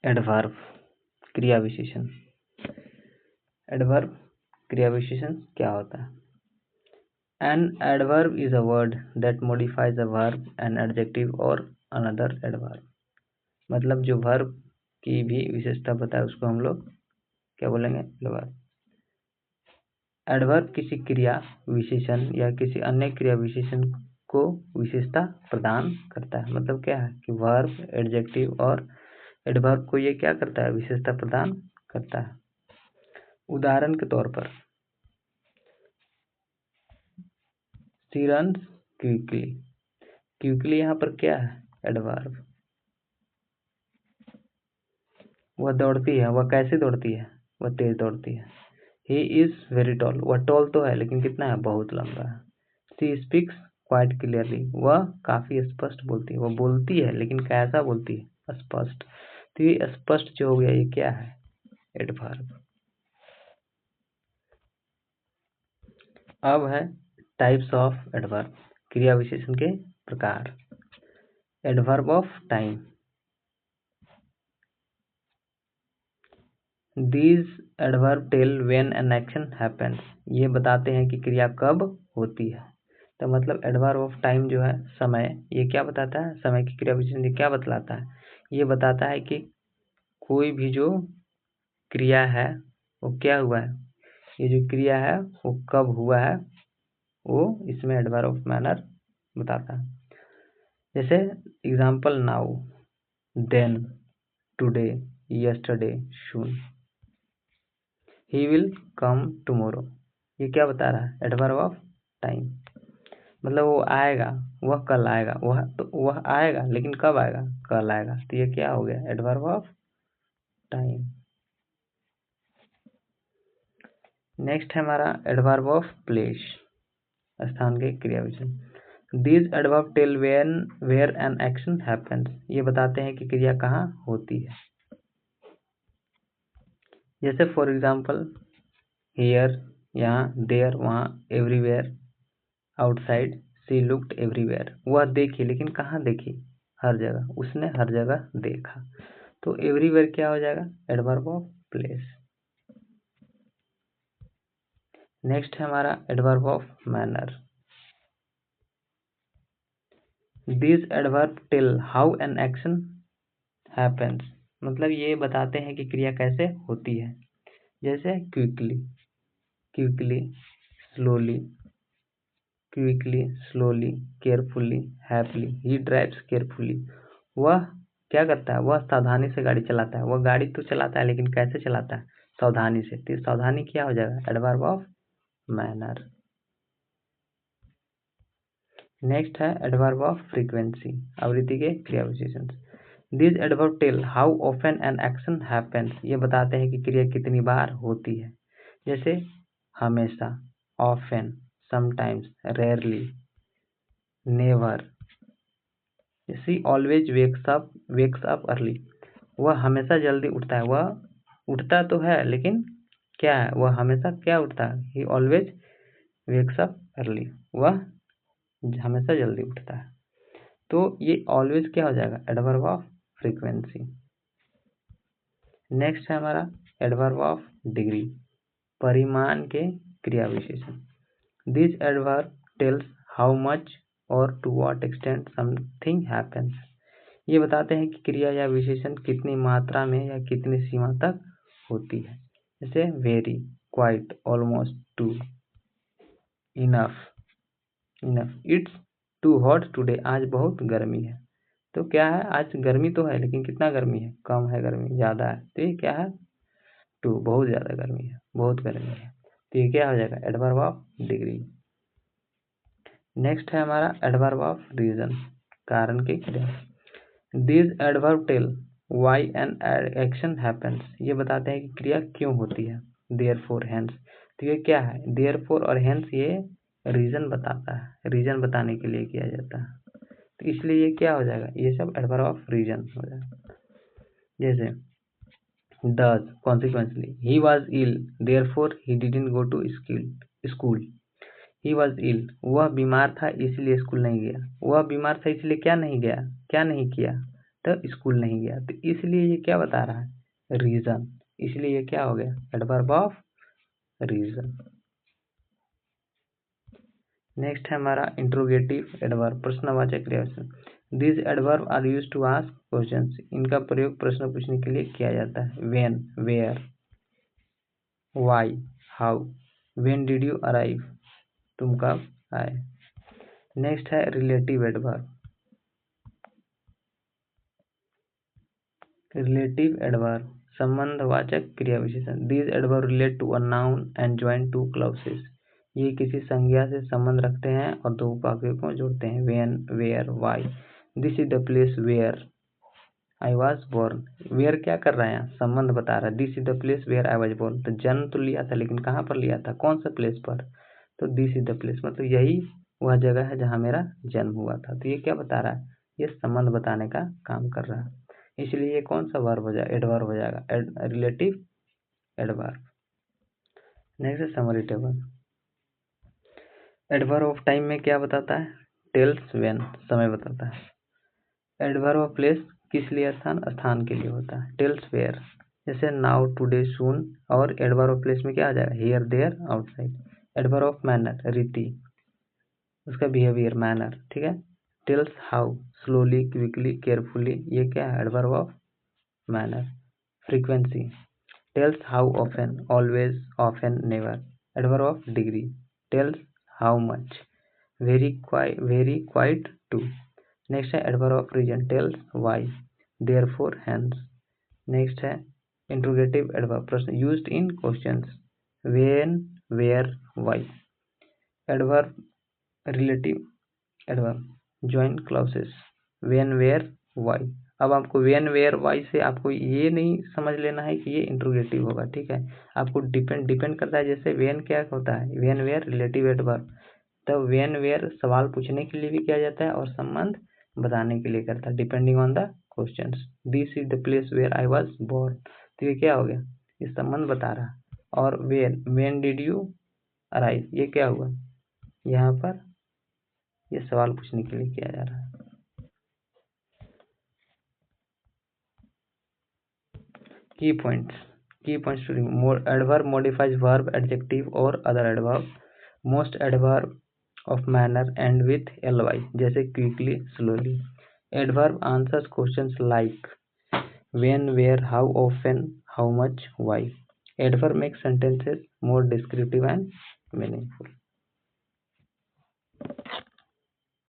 Adverb क्रिया विशेषण। Adverb क्रिया विशेषण क्या होता है? An adverb is a word that modifies a verb, an adjective or another adverb। मतलब जो verb की भी विशेषता बताए उसको हम लोग क्या बोलेंगे? एडवर्ब। एडवर्ब किसी क्रिया विशेषण या किसी अन्य क्रिया विशेषण को विशेषता प्रदान करता है। मतलब क्या है कि वर्ब, एडजेक्टिव और एडवर्ब को ये क्या करता है? विशेषता प्रदान करता है। उदाहरण के तौर पर शी रन्स क्विकली। क्विकली यहाँ पर क्या है? एडवर्ब। वह दौड़ती है। वह कैसे दौड़ती है? वह तेज दौड़ती है। He is very tall. वह टॉल तो है लेकिन कितना है? बहुत लंबा है। She speaks quite clearly. वह काफी स्पष्ट बोलती है। वह बोलती है लेकिन कैसा बोलती है? स्पष्ट। तो ये स्पष्ट जो हो गया ये क्या है? एडवर्ब। अब है टाइप्स ऑफ एडवर्ब, क्रिया विशेषण के प्रकार। Adverb of time. These adverb tell when an action happens। ये बताते हैं कि क्रिया कब होती है। तो मतलब एडवर्ब ऑफ टाइम जो है समय, ये क्या बताता है? समय की क्रिया विशेषण ये क्या बतलाता है? ये बताता है कि कोई भी जो क्रिया है वो क्या हुआ है, ये जो क्रिया है वो कब हुआ है, वो इसमें एडवर्ब ऑफ मैनर बताता है। जैसे example now, then, today, yesterday, soon. He will come tomorrow. ये क्या बता रहा है? Adverb of time. मतलब वो आएगा, वह कल आएगा। वह आएगा लेकिन कब आएगा? कल आएगा। तो ये क्या हो गया? Adverb of time. नेक्स्ट है हमारा एडवर्ब ऑफ प्लेस, स्थान के क्रिया विशेषण। These adverb tell where an action happens. ये बताते हैं कि क्रिया कहाँ होती है। जैसे फॉर एग्जाम्पल हियर, यहाँ, देयर, वहाँ, everywhere, outside, she looked everywhere. वह देखी लेकिन कहाँ देखी? हर जगह। उसने हर जगह देखा। तो एवरीवेयर क्या हो जाएगा? Adverb of place. नेक्स्ट है हमारा adverb of manner. This adverb tell how an action happens. मतलब ये बताते हैं कि क्रिया कैसे होती है। जैसे quickly, quickly, slowly, quickly, slowly, carefully, happily. ही ड्राइव्स केयरफुली। वह क्या करता है? वह सावधानी से गाड़ी चलाता है। वह गाड़ी तो चलाता है लेकिन कैसे चलाता है? सावधानी से। तो सावधानी क्या हो जाएगा? Adverb of manner. नेक्स्ट है एडवर्ब ऑफ फ्रीक्वेंसी, आवृत्ति के क्रिया विशेषण। This adverb tell how often an action happens. ये बताते हैं कि क्रिया कितनी बार होती है। जैसे हमेशा, often, sometimes, rarely, never. She always wakes up early. वह हमेशा जल्दी उठता है। वह उठता तो है लेकिन क्या है? वह हमेशा क्या उठता है? ही ऑलवेज वेक्स अप अर्ली। वह हमेशा जल्दी उठता है। तो ये ऑलवेज क्या हो जाएगा? Adverb of frequency. नेक्स्ट है हमारा एडवर्ब ऑफ डिग्री, परिमाण के क्रिया विशेषण। This adverb tells how much और to what extent something happens. ये बताते हैं कि क्रिया या विशेषण कितनी मात्रा में या कितनी सीमा तक होती है। जैसे very, quite, almost, too, enough, it's too hot today. आज बहुत गर्मी है। तो क्या है? आज गर्मी तो है लेकिन कितना गर्मी है? कम है गर्मी, ज्यादा है। तो ये क्या है? टू, बहुत ज्यादा गर्मी है, बहुत गर्मी है। तो ये क्या हो जाएगा? Adverb of degree. नेक्स्ट है हमारा एडवर्ब ऑफ रीजन, कारण के क्रिया। This adverb tell why an action happens. ये बताते हैं कि क्रिया क्यों होती है। Therefore, hence. तो ये क्या है? देयरफॉर और हेंस ये रीजन बताता है, रीजन बताने के लिए किया जाता है। तो इसलिए ये क्या हो जाएगा? ये सब एडवर्ब ऑफ रीजन हो जाएगा। जैसे thus, consequently, he was ill therefore he didn't go to school. He was ill, वह बीमार था इसलिए स्कूल नहीं गया। वह बीमार था इसलिए क्या नहीं गया? क्या नहीं किया? तो स्कूल नहीं गया। तो इसलिए ये क्या बता रहा है, रीजन। इसलिए ये क्या हो गया, एडवर्ब ऑफ रीजन। नेक्स्ट है हमारा इंट्रोगेटिव एडवर्ब, प्रश्नवाचक क्रियाविशेषण। This adverb are used to ask questions, इनका प्रयोग प्रश्न पूछने के लिए किया जाता है। When, where, why, how, when did you arrive, तुम कब आए। नेक्स्ट है रिलेटिव एडवर्ब। रिलेटिव एडवर्ब संबंधवाचक क्रियाविशेषण। This adverb relate to a noun and join two clauses, ये किसी संज्ञा से संबंध रखते हैं और दो वाक्यों को जोड़ते हैं। When, where, why. This is the place where I was born. Where क्या कर रहा है यहाँ, संबंध बता रहा है। This is the place where I was born, तो जन्म तो लिया था लेकिन कहाँ पर लिया था, कौन सा प्लेस पर, तो दिस इज द प्लेस, मतलब यही वह जगह है जहाँ मेरा जन्म हुआ था। तो ये क्या बता रहा है, ये संबंध बताने का काम कर रहा है। इसलिए ये कौन सा वर्ब हो जाएगा, एडवर्ब हो जाएगा, रिलेटिव एडवर्ब। नेक्स्ट है summary table. Adverb of time में क्या बताता है, टेल्स व्हेन, समय बताता है। एडवर्ब ऑफ प्लेस किस लिए, स्थान, स्थान के लिए होता है। टेल्स वेयर, जैसे नाउ, टुडे, सून, और एडवर्ब ऑफ प्लेस में क्या आ जाएगा, here, there, outside. Adverb of manner, रीति, उसका बिहेवियर, मैनर, ठीक है। Tells how, slowly, quickly, carefully, ये क्या है, adverb of manner. Frequency, tells how often, always, often, never. Adverb of degree, tells how much, very quite, too. Next है adverb of reason, tells why, therefore, hence. Next है interrogative adverb, प्रश्न, used in questions, when, where, why. Adverb relative adverb, join clauses, when, where, why. अब आपको when, where, why से आपको ये नहीं समझ लेना है कि ये इंट्रोगेटिव होगा, ठीक है। आपको डिपेंड करता है, जैसे व्हेन क्या होता है, व्हेन, वेयर रिलेटिव एडवर्ब, तब व्हेन, वेयर सवाल पूछने के लिए भी किया जाता है और संबंध बताने के लिए करता है, depending on the questions. This is the place where I was born, तो ये क्या हो गया, ये संबंध बता रहा। और व्हेन डिड यू अराइव, ये क्या हुआ, यहाँ पर ये सवाल पूछने के लिए किया जा रहा है। Key points to remove. Adverb modifies verb, adjective और other adverb. Most adverb of manner end with ly, जैसे quickly, slowly. Adverb answers questions like when, where, how often, how much, why. Adverb make sentences more descriptive and meaningful.